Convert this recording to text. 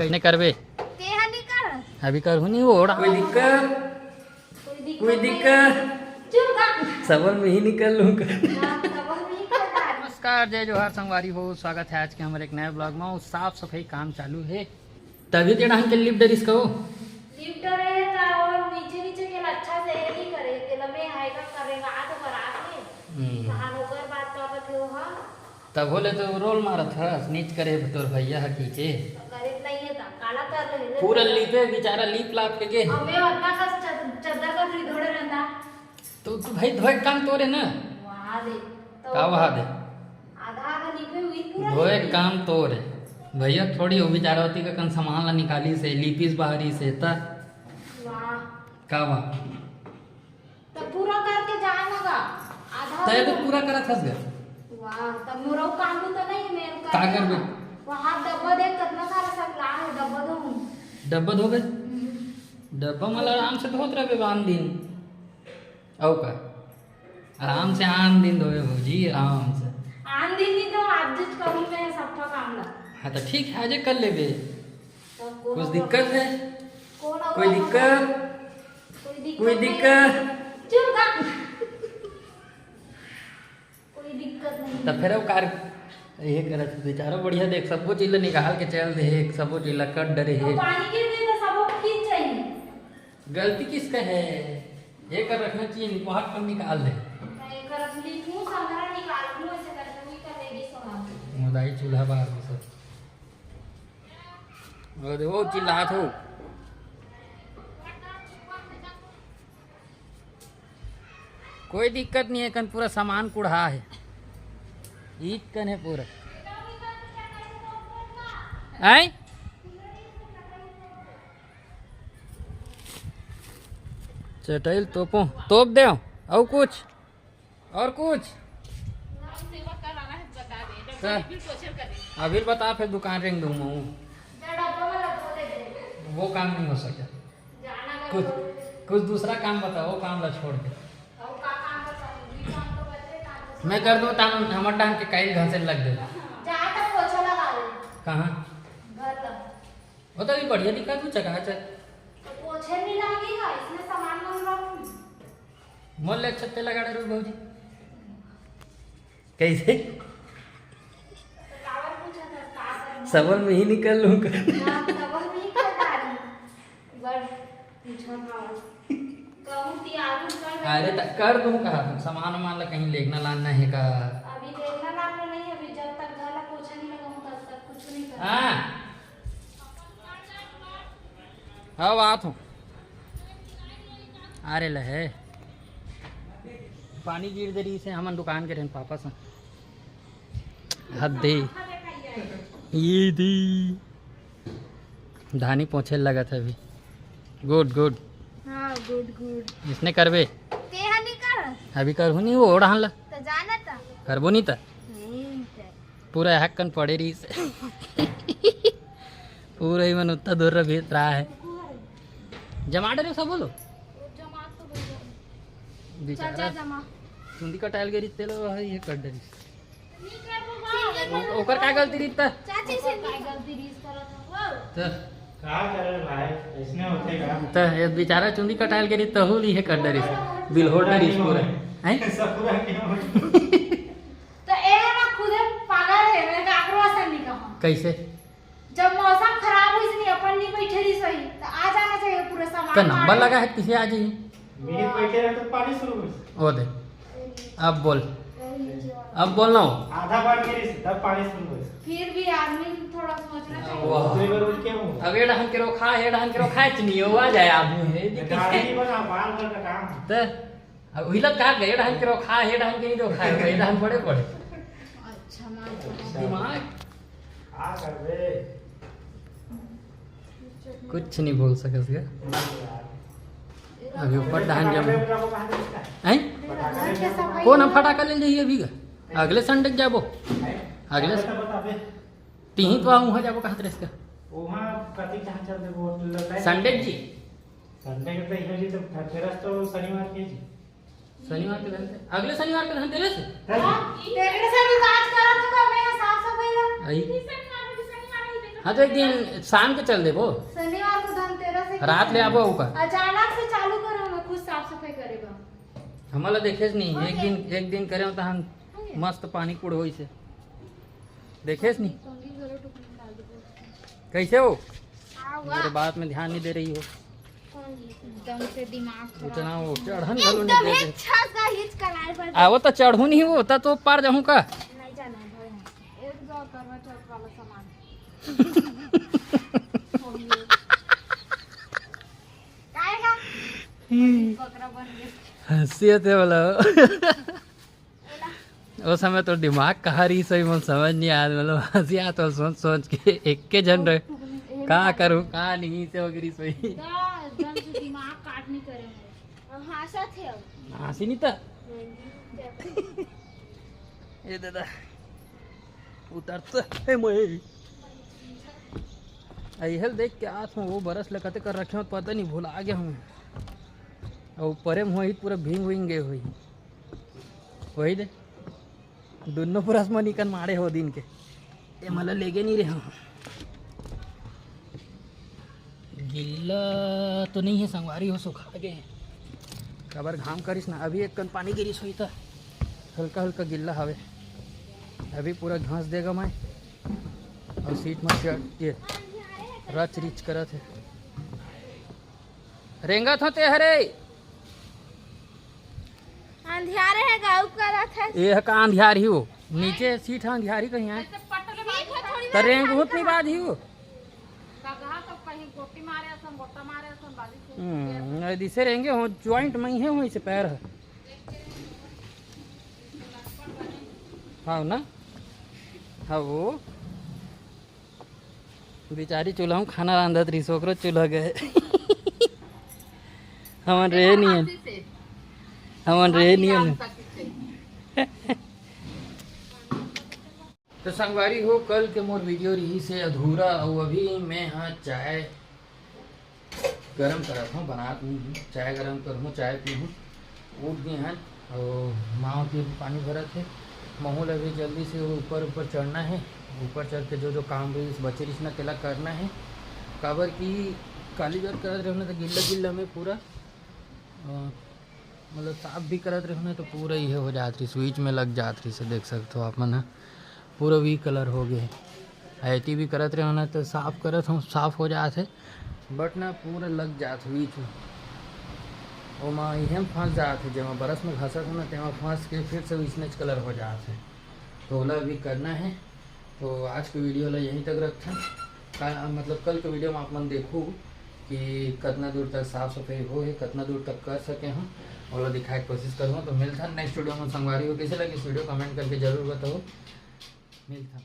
कहीं करबे अभी कर नहीं ओड़ा कोई दिक्कत सबल में ही निकल लूंगा। नमस्कार, जय जोहार संगवारी हो, स्वागत है आज के हमारे एक नए ब्लॉग में। साफ सफाई काम चालू है तभी तेरा हम लिफ्ट डरिस कहो लिफ्ट रे ता और नीचे के अच्छा से नहीं करे तेला में आएगा करेगा आ तो बरात में कहां होकर बात करत हो। हां तब बोले तो रोल मारत है नीच करे तोर भैया हकीके करे नहीं है ता काला कर रहे पूरा लीपे बेचारा लीप लाप के हमें अपना का चद्दर का फ्री धोड़े रहता तो तू भाई धोए काम तोरे ना वहां दे तो का वहां दे आधा लिपे हुई पूरा धोए काम तोरे भैया थोड़ी हो बेचारा होती का कन सामान ला निकाली से लीपीस बाहरी से ता वाह का वाह तो पूरा करके जाएगा आधा तय तो पूरा करा थस गए वाह तब मोरो काम तो नहीं मैं का करबे वहां डब्बा देख कितना सारा सब ला है डब्बा दो डब्बा धोबे डब्बा मतलब आराम से धोत रहे आन दिन औ का आराम से आन दिन धोए भौजी आराम से आन दिन ही तो एडजस्ट करूं मैं सबका काम ला। हाँ तो ठीक है आज कर लेबे तो कुछ दिक्कत है कोई कोई दिक्कत चुप गा कोई दिक्कत नहीं तो फिर कार ये करत बेचारा बढ़िया देख सबको चीज निकाल के चल दे सबको चीज कट डरे है पानी गिर दे तो सबको खींच चाहिए गलती किसका है ये कर रखना चाहिए बहुत कम निकाल दे मैं कर अपनी मुंह संभाल निकाल लूं ऐसे करके वही करेगी सोना मुदाई चूल्हा बाहर सब और वो चिल्लात हो कोई दिक्कत नहीं है कन पूरा सामान कुढ़ा है ईट कन है पूरा आई चटैल तोपो तोप दे और कुछ अभी बता फिर दुकान रेंग दूंगा वो काम नहीं हो सके कुछ दूसरा काम बता वो काम ला छोड़ के मैं कर दूँ हमर टांग के कई घासे लग दे कहाँ वो तो अभी बढ़िया दिखा तू चका पोछे नहीं लगेगा इसमें सामान मंगवाऊं मोल ले छत्ते लगा रहे भौजी कैसे कावर पूछा था का करना सबल में ही निकल लूंगा ना डबल नहीं करता रही बस पूछा था कहूं ती आलू कर अरे कर दूँ कहा सामान वामान ला कहीं लेना लाना है का अभी देखना लाना नहीं अभी जब तक घर ला पोछा नहीं लगाऊं तब तक कुछ नहीं कर हाँ हाँ बात हूँ अरे लहे पानी गिर दे रही से हमन दुकान के रहन पापा से हद दे ये दी धानी पोछे लगा था अभी गुड गुड हां गुड इसने करबे तेहा नहीं कर अभी करबो नहीं वो ओढ़ान ला तो जाना था करबो नहीं था पूरा हक्कन पड़े रही से पूरा ही मन उतना दूर भेज रहा है जमा डरे सब बोलो जमा तो बोल बेचारा जमा सुंदी कटायल गरी तेलो है ये कर डरी नहीं कर ओकर का गलती रही था चाची से काय गलती रीस करत हो तो का करे भाई इसने होते का तो ये बेचारा चुंदी कटायल गरी तहु ली है कर डरी बिल होड़ डरी पूरा हैं सब पूरा क्यों तो ए ना खुदे पागल है मैं काकरो असर नहीं कहा कैसे जब मौसम खराब हुई इसलिए अपन नहीं बैठे रही सही तो आ जाना चाहिए पूरा सामान का नंबर लगा है किसे आज ही मेरे बैठे रहे तो पानी शुरू हो ओ दे अब बोल ना हो आधा बार गिरी तब पानी शुरू हो फिर भी आदमी थोड़ा सोचना चाहिए वाह। दूसरी बार उठ के हूं अब ये ढंग के रोखा है ढंग के रोखा है नहीं हुआ जाए आदमी है गाड़ी नहीं बना बाल भर का काम तो अब हिलत कहा गए ढंग के रोखा है ढंग के नहीं रोखा है वही ढंग पड़े अच्छा मान दिमाग आ कर दे कुछ नहीं बोल सकस अभी ऊपर धान जब हैं कौन हम फटाका ले जाइए अभी अगले संडे जाबो अगले तीही तो आऊँ है जाबो कहाँ तरह का वहां कति कहां चल दे वो संडे जी संडे के तो ही तो फिर तो शनिवार के जी शनिवार के दिन अगले शनिवार के दिन तेरे से तेरे से भी बात करा तो मैं साफ सफाई ला आई हाँ तो एक दिन शाम के चल देबो, शनिवार को धनतेरस है। रात ले आबो का अचानक से चालू करो, मैं खुद साफ सफाई करेगा। हमारा देखेस नहीं, एक दिन करे तो हम मस्त पानी कुड़ होई से देखेस नहीं। कैसे हो? मेरे बात में ध्यान नहीं दे रही हो, एकदम से दिमाग खराब। इतना वो चढ़न घलो नहीं दे दे। का हिच कराए पर आवो तो चढ़ू नहीं हो तो पार जाऊं का? नहीं जाना है। एक दो करवा चौथ वाला सामान काएगा बकरा बन गया। हंसियत है वाला वो समय तो दिमाग कहाँ रही सही मन समझ नहीं आया, मतलब हंसी आता तो सोच सोच के एक के जन रहे कहाँ करूँ कहाँ नहीं से वगैरह सोई एकदम से दिमाग काट नहीं करे मेरे। हंसा थे अब हंसी नहीं था ये दादा उतरता है मैं अहल देख के आत हूँ, वो बरस लगाते कर रखे हो तो पता नहीं भुला गया हूँ। और परे में हुई पूरा भींग भींग गए हुई वही दे दोनों पूरा मनिकन मारे हो दिन के ये मतलब लेके नहीं रहे हूँ। गिल्ला तो नहीं है, संगवारी हो सुखा गए कबर घाम करिस ना। अभी एक कन पानी गिरिस हुई था, हल्का हल्का गिल्ला हवे, अभी पूरा घास देगा मैं और सीट में ये रच रिच करत है रेंगत होते हरे अंधियारे है गाँव का रात है। ये का अंधियार ही हो नीचे सीट है अंधियारी कहीं है तो रेंग होत नहीं बात ही हो दिसे रहेंगे हो ज्वाइंट में ही है वहीं से पैर है हाँ ना हाँ वो बेचारी चूल्हा खाना रांधत रही सोकरो चूल्हा गए हमन रहे नहीं हमन रहे नहीं तो संगवारी हो कल के मोर वीडियो रही से अधूरा और अभी मैं हाँ चाय गरम करत हूँ, बनात नहीं हूँ, चाय गरम करूँ चाय पीहूँ। उठ गए हैं और माँ के पानी भरत है, महूल अभी जल्दी से ऊपर चढ़ना है, ऊपर चढ़ के जो काम भी बचे रिश्ना तेला करना है। काबर की काली बार करत रहना तो गिल्ला गिल्ला में पूरा मतलब साफ भी करत रहना तो पूरा ये हो जात रही, स्विच में लग जात रही से देख सकते हो आप मन पूरा वी कलर हो गए। ऐती भी करत रहना तो साफ करत हूँ साफ हो जात है, बट ना पूरा लग जात बीच में और माँ यह फंस जात है, जब बरस में घसत हो ना तेमा फंस के फिर से विस्नेच कलर हो जात है। तो ओला भी करना है। तो आज के वीडियो ला यहीं तक रखें, मतलब कल के वीडियो में आप मन देखूँ कि कितना दूर तक साफ सफाई हो है, कितना दूर तक कर सके हम ओला दिखाए की कोशिश करूँ। तो मिलता है नेक्स्ट वीडियो में। संगवारी हो कैसे लगी इस वीडियो कमेंट करके जरूर बताओ। मिलता